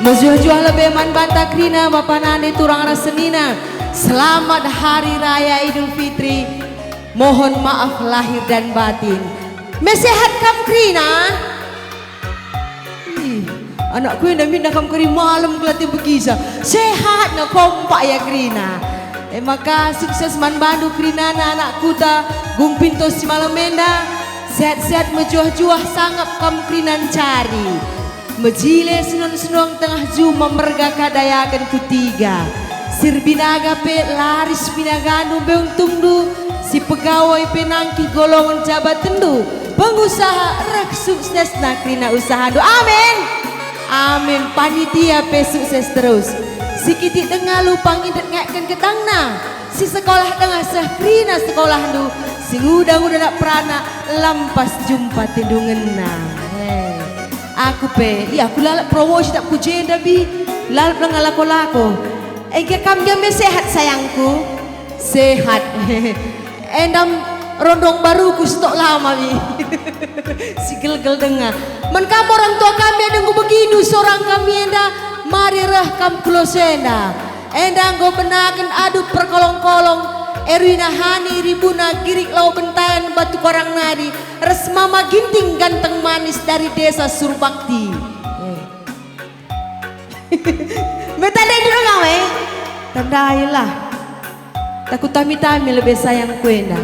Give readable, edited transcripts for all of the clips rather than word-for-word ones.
Menjual lebih man banta krina Bapak Nande turang rasenina. Selamat Hari Raya Idul Fitri. Mohon maaf lahir dan batin. Mesehat kam krina. Anakku yang minta kam keri malam kelati begisa. Sehat na kompak ya krina. Maka sukses man bandu krina na anakku ta gumpinto si malam menda. Sehat-sehat mejuah-juah sangap kam krinan cari. Mejile senong-senong tengah juma merga kadayakan kutiga. Sir binaga pe laris binaganu beung tungdu. Si pegawai penangki golongan jabat tendu. Pengusaha rak sukses nakrina usaha do. Amin. Amin. Panitia pe sukses terus. Si kiti tengah lupang indet ngakkan ketangna. Si sekolah tengah sahkrina sekolah du. Si ngudang-ngudang nak perana lampas jumpa tindungan. Aku pe, iya aku lalap promosi tak pujenda bi, lalap dengan lako-lako. Ege kam jambe sehat sayangku, sehat. Endam rondong baruku stok lama bi, si gel-gel dengar. Men kamu orang tua kami ada ngu begini, seorang kami enda mari rah kam kulosenda. Enda ngu benakan adu perkolong-kolong. Erwina Hani ribuna girik lau bentayan batu korang nari. Res mama ginting ganteng manis dari desa Surbakti. Metandai dulu kawe. Tandailah. Takut tami-tami lebih sayang kuena.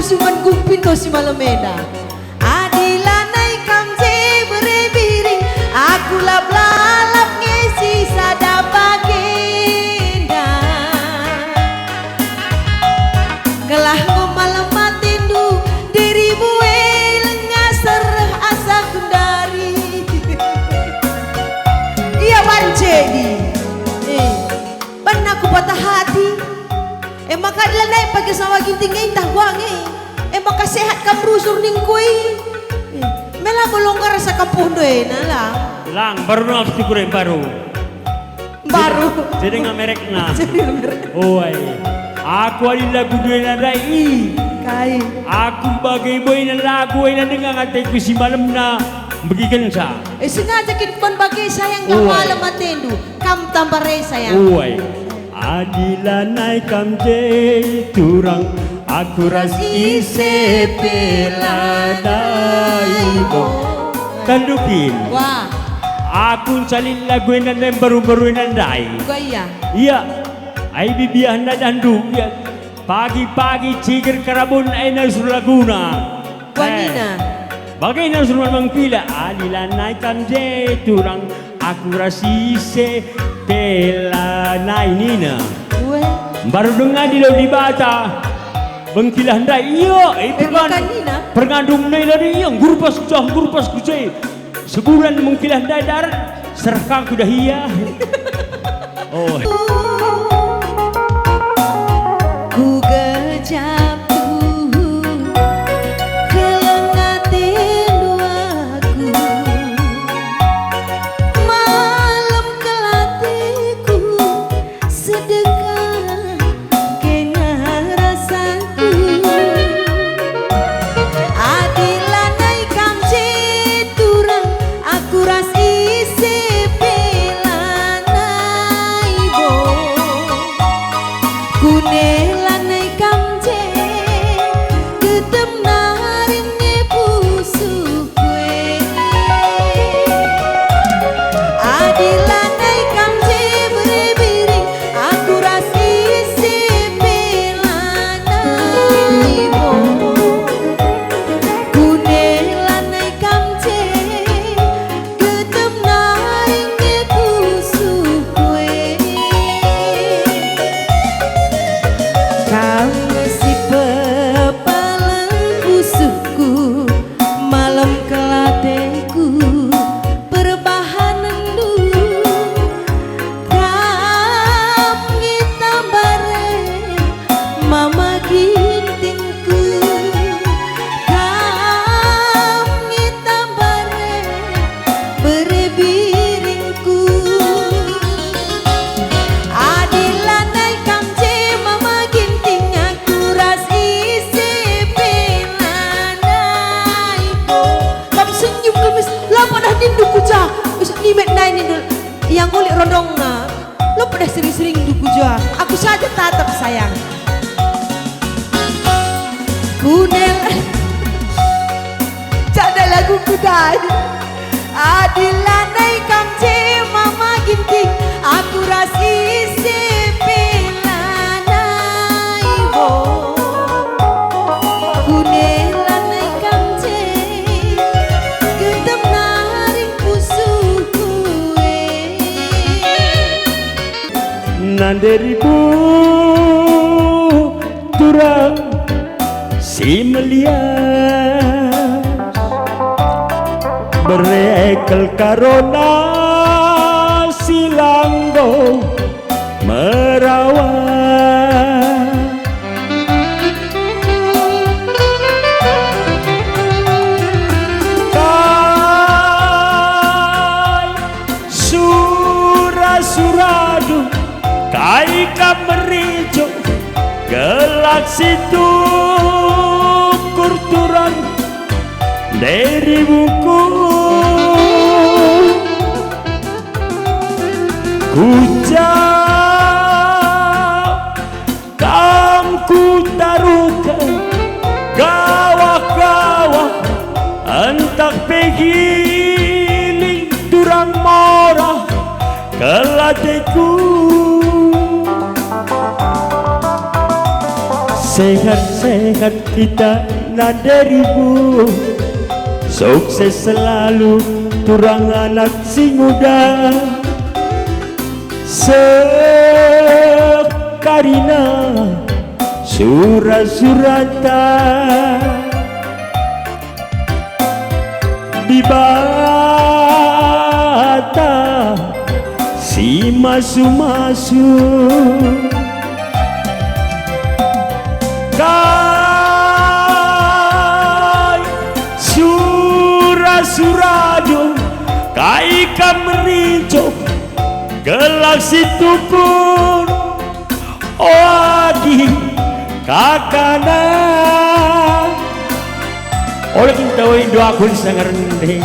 Sungan gumpinto si malameda. Adilanai kamje berebiring, aku lap-lalap ngesi sadapagenda. Kelah ngomalam matindu diri bue lengah serah asa kundari. Iya banjedi. Ban aku patah hati. Maka dilanai pakai sama ginting ngintah wangi. Maka sehat kam rusur ning kui. Mela bolong ka rasa kampung doy nala. Lang baru nang sigurem baru. Baru. Jadi ngamerek na. Oh ay. Aku ali lagu doy na dai. Kai. Aku bagai boy na lagu ay na dengan atay ko si malam na bagikan sa. Sengaja kin pon bagay sayang na malam atendu. Kam tambare sayang. Oh ay. Adilanai kamje turang aku ras ise peladaibo. Tandukin. Wah. Aku salin lagu yang baru-baru nandai. Gaya. Iya, ay bibiyahan na dandu. Iya. Pagi-pagi cikir karabun ay nasulaguna. Wanina. Bagay nasulman mangpila. Alilan na kamje turang aku rasise pela na inina. Weh. Baru dengar di laut di bata. Bangkilah nda iya. Makanina. Perngandung na ilari iya. Gurpas kucai. Sebulan mengkilah nda darat. Serkang kudah iya. Oh. Ku gejap kelengatin aku malam kelatiku sedekah kena rasaku adilanai kamje turang aku ras isi pelanai bo kunelanai kamje gedem naringe pusukwe adilanai kamje berebiring aku ras isi pelanai bo kunelanai kamje gedem naringe pusukwe kau ngesi pepalang busukku malam kelateku perbahanan dulu kam ngita bare mama gintingku kam ngita bare berebiringku adilanai kamje mama ginting aku ras isi pelanai bo kam senyum kemis lah pada dindu kuja limet nai ni yang kulit rodong na lo pada sering-sering duku jua aku saja tatap sayang kunel cada lagu kudai adilanai kamje mama ginting aku ras isi pelanai bo kunelanai kamje gedem naring pusukku Nanderibu turang si melias berekel karona silanggo merawat kai suradu kai kamerijo gelak situ kurturan dari buku Kujak kamku taruhkan gawak-gawak entak pegiling durang morah kelateku sehat-sehat kita naderibu sukses selalu turang anak si muda sekarina surat-surata di bata si masu-masu kai suradu kai kamerijo gelak situ pun adi kakana oleh kita doa aku sangat rendeng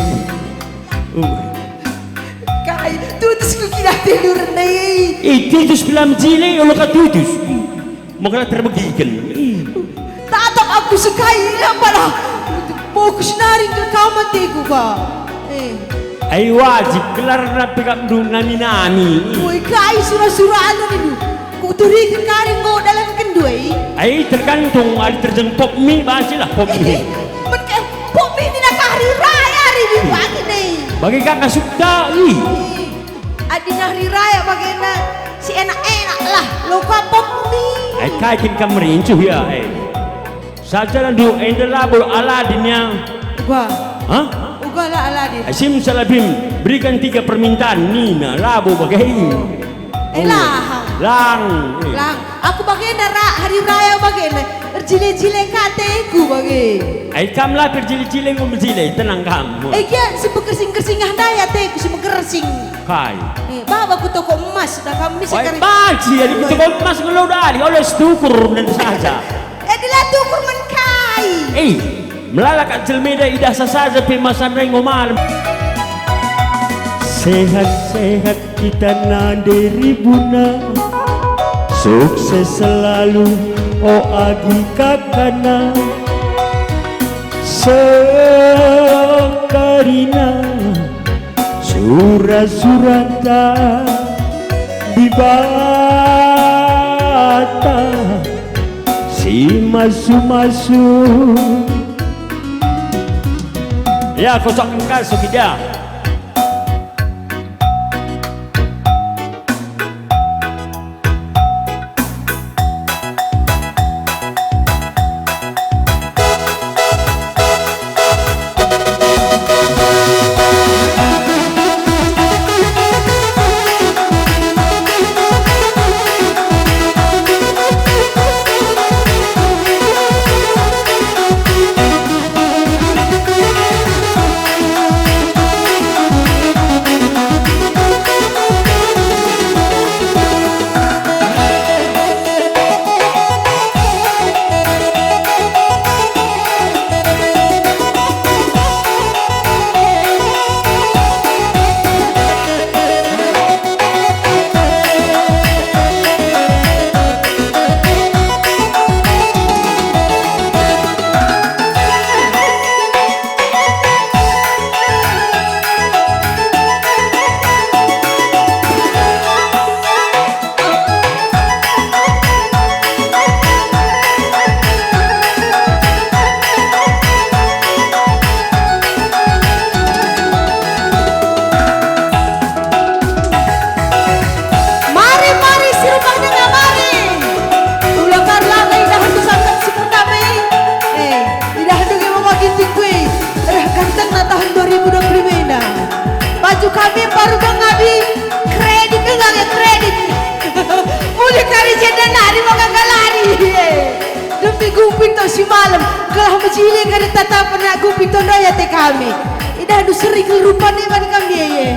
kai tutus ku kira tidur nih titus film jile oleh katutus makanya terbagikan tatap aku sekali lah pala fokus naring ke kamatiku ka Ay wajib kelar na pikamdu nami-nami. Uy, kai surah-surah anu ni du. Kau turi ke karing go dalam kendui. Ay tergantung ada terjeng pop mie baca lah pop mie. Betul. Pop ini nak hari raya hari pagi ni. Bagi kakak suka Adi hari raya bagaimana si enak-enak lah. Lupa pop mie. ay kaitin ka merincuh ya saja landu enda labur Aladin yang Gua. hah? Uga lah Aladin. Ay sim salabim berikan 3 permintaan Nina labu bagaimana lang Lang, aku bagaimana hari raya bagaimana jile-jile kateku bagaimana. ay kam lah perjili-jili ngomong jili tenang kamu Kia si pekersing-kersing daya teku si mekersing. kai Baba ku toko emas dah kami ay sekarang. baci ya di toko mas ngelau dari oleh stukur dan saja Adalah tukur menkai. melalakat jelmeda idah saja pemasan ring ngomal sehat-sehat kita nadiri buna sukses selalu oh agi kakana sekarina surah-surata dibata si masu-masu ya kosok engkau sukidah baju kami baru mengabi kredit enggak ya kredit mulai kari jeda nari mau kagak lari demi gumpito si malam kalau menjili kari tata pernah gumpito daya te kami idah adu sering kelurupan iman kami ye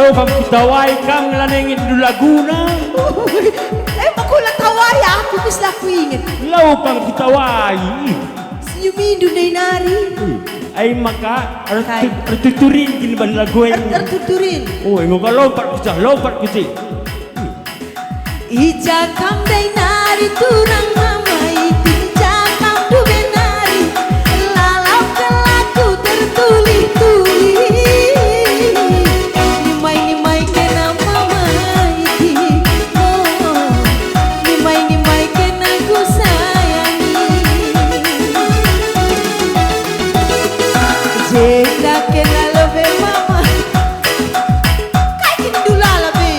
lo kam kitawai kam lanengin du Laguna. Makulang tawaya ako bis na ko ingin. Lo kam kitawai. Yumindo na inari. Ay maka artuturin kin ban lagoy. Artuturin. Oh, ngo ka lompat kuci. Ija kam na inari turang mamay. Ija kam du benari. Lalau kelaku tertuli-tuli. Nimay-nimay kena mamay. Oh, nimay-nimay kena ku sayangi. Jeda kena lebe mama. Kay kindula labe.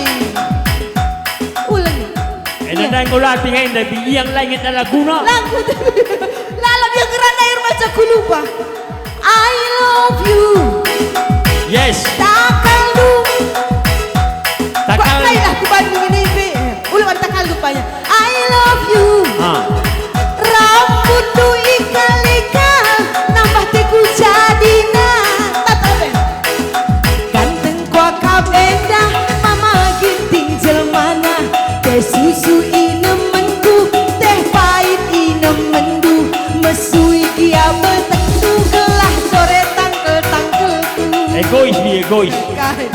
Ulang. Nanay ko lating ngayon na biyang langit na Laguna. Lagu lalam yang gerana air macam kulupa. I love you. Yes. Takal lu. Takal. Baiklah di Bandung ini be. Ulang takal lupanya. I love you. Ah. Rambut tu ikal-ikal nambah teku jadina. Tatabe. Ganteng kuah kabenda mama ginting jelmana. Teh susu inemenku teh pahit inemendu. Mesui kia betekdu gelah sore tangkel-tangkelku. Egois ni egois. Kahit.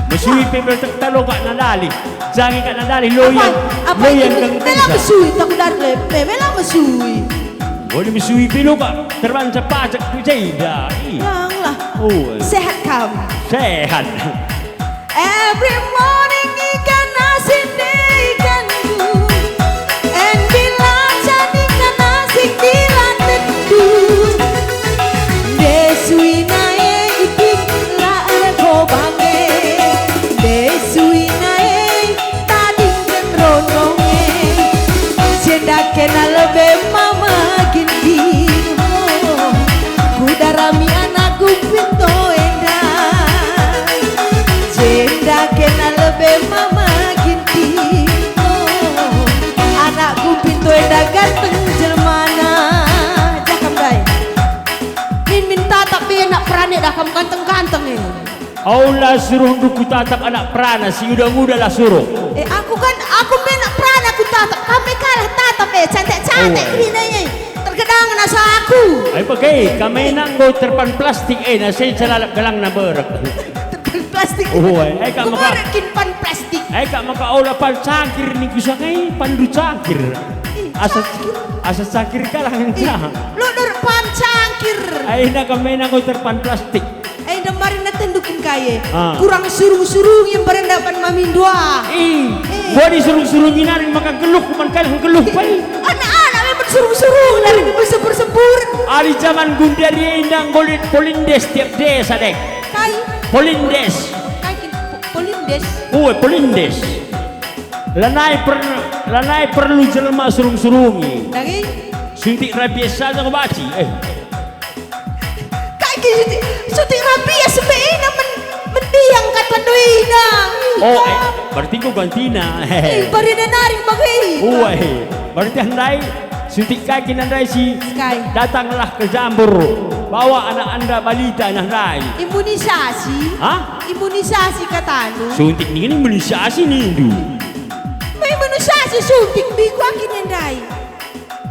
Masui pe bertalo kak nadali. Jangan kak nadali loyan. Apa Loyan itu? kang Mela mesui tak dar lepe. Mela mesui. Boleh masui pe lo kak. Terbang cepat cak tu jeda. Yang lah. Oh, Sehat kamu. sehat. Every morning ikan asin di ikanku. And bila jadi ikan asin di lantetku. Desui nae ipik la ko bange. Desui nae tadi rononge. Jeda kena lebe mama ginti. Oh, kudarami anakku pinto endah. Jeda kena lebe mama ginti. Oh, anakku pintu eda ganteng jelmana. Jakam dai. Min minta tapi nak perane dah kamu ganteng-ganteng ni. Aulah suruh duku tatap anak perana si udah lah suruh. Aku nak perane aku tatap. Kami kalah tatap cantik-cantik Oh, ni ni. Terkadang nasa aku. Ay bagay, kami nang go terpan plastik na say salalap galang na berak. Terpan plastik. Oh, ay ka maka. Kumarakin pan plastik. Ay ka maka aula pan cangkir ni kusa kay pandu cangkir. Asa cangkir ka lang siya. Ludur pan cangkir. Ay na kami nang go terpan plastik. Demarin na tendukin kaya. Ah. Kurang surung-surung yang berendapan mamindua. Buat disuruh-suruh ginarin maka geluh kuman kalang geluh pay. Anak-anak memang surung-surung dari bersempur-sempur. Ari zaman gundari indang bolit polindes tiap desa dek. Kai, Polindes. polindes. Oh, polindes. Lanai perlu jelma surung-surungi. Dari Suntik rabies saja ko baci. kai sutik rapi ya sebeina mendiang kata doina. Oh, berarti ko gantina. Bari na naring bagay. Oh, berarti handai suntik kaki nandai si Sky. datanglah ke Jambur. Bawa anak anda balita nandai. Imunisasi. Hah? Imunisasi katano. Suntik ni imunisasi ni Hindu. May imunisasi suntik bigo akin yan dai.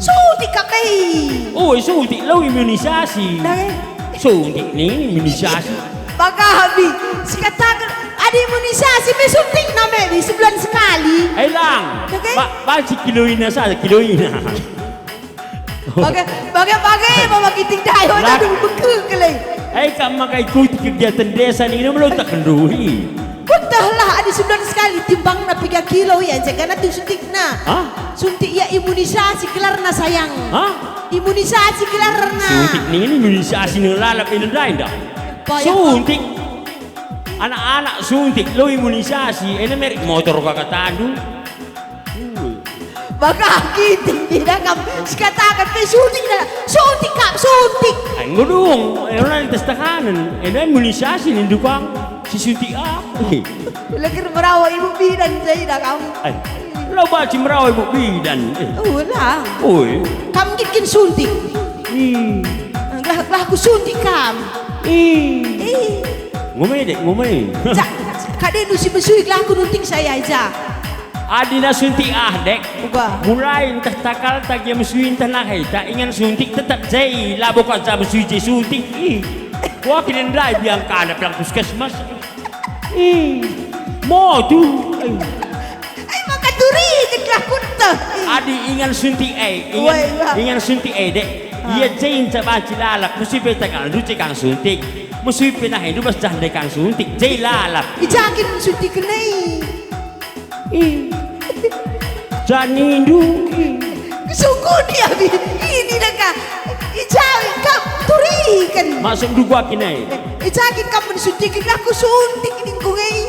Suntik ka kay. Oh, suntik lo imunisasi. Dari Suntik ni imunisasi. Bagahabi, sikatakan ada imunisasi, may suntik na di sebulan sekali. Ay lang. Okay. Basi kiloin na sa kiloin na. Bagai, mama kiting tayo na dong bekeukelay. Ay ka makaikuti kegiatan desa ni lo tak kenduhi. Kuntahlah ada sebulan sekali timbang na 3 kilo ya, jangan nanti suntik na. Hah? Suntik ya imunisasi kelar na sayang. Hah? Imunisasi kelar na. Suntik ni imunisasi ni lalap ini dah. Bayang Suntik. Anak-anak suntik lo imunisasi. Ini merek motor kakak tandu. Baka kiting dinagam, sikatakan may suntik na. Suntik ka, suntik. Ay ngudung. Ay orang di takanan. Ini imunisasi ni dukang. Si suntik Lagi merawa ibu bidan saya dah kamu. Ay. Lo baci merawai bu bidan. Lah. Oi. Kamu kikin suntik. Lah aku suntik kam. Ngomai dek, ngomai. Kadek nu si besui laku nunting saya aja. Adi na suntik dek. Uga. Mulai entah takal tak yang mesuin tanah tak ingat suntik tetap jai labo kau jam mesui jai suntik. Wah kini dah biang kana pelang puskesmas. Mau tu. Ay maka duri jeklah kunta. Adi ingat suntik ingat suntik dek. Ia jai coba cilalap mesui petakal ruci kang suntik. Mesui penah itu bas dah kang suntik jai lalap. Ijakin suntik kenai. Jani du. Sungguh dia ini dah ijakin kau turi kan. Masuk dua kini. Ijakin kamu suntik laku suntik ini kungai.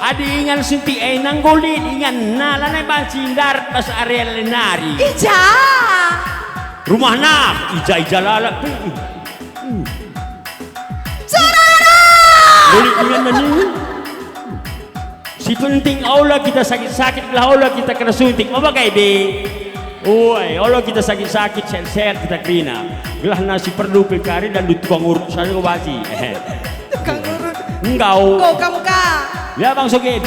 Adi ingat suntik nanggolit ingat nalanai bacindar pas area lenari. Ija. Rumah nak ija lalap. Sarara. Golit ingat nani. Si penting Allah kita sakit-sakit lah Allah kita kena suntik. Apa kayak be? Oi, Allah kita sakit-sakit sehat kita kena. Gelah nasi perlu pikari dan di tukang urut saja kau baci. Tukang urut. Engkau. Kau kamu kah? Ya Bang Sogib.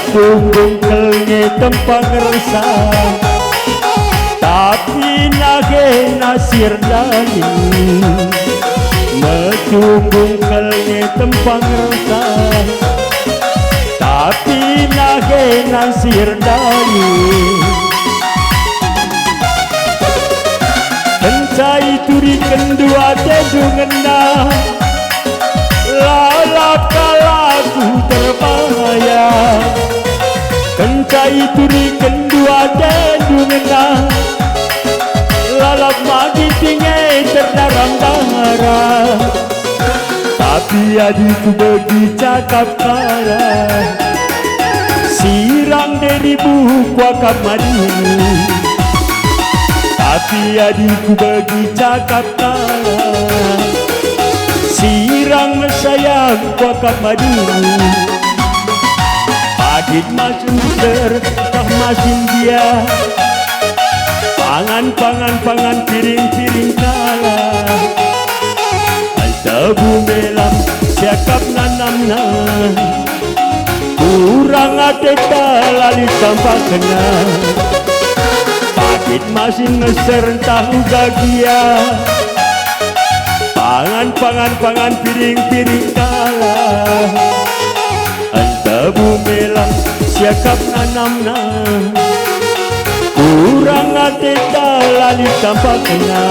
Bungkelnya tempang resah tapi nage nasir dani bungkelnya tempang resah tapi nage nasir dani kencai turi kendua tedungena lalap kalaku terbayang kencai turi kendua tedungena lalap magi tinggi terdarang-darang tapi adikku bagi cakap parah sirang dari buku akam madini tapi adikku bagi cakap parah sirang sayang akam madini Agit masuk sertah masin dia Pangan piring kalah Altabu melam siakap nanamna Kurang ate talali sampai kena Agit masin sertah ugagia Pangan piring kalah Tabu melang siakap nanamna Kurang ate talali tanpa kena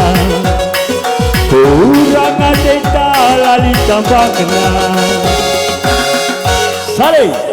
Kurang ate talali tanpa kena Saleh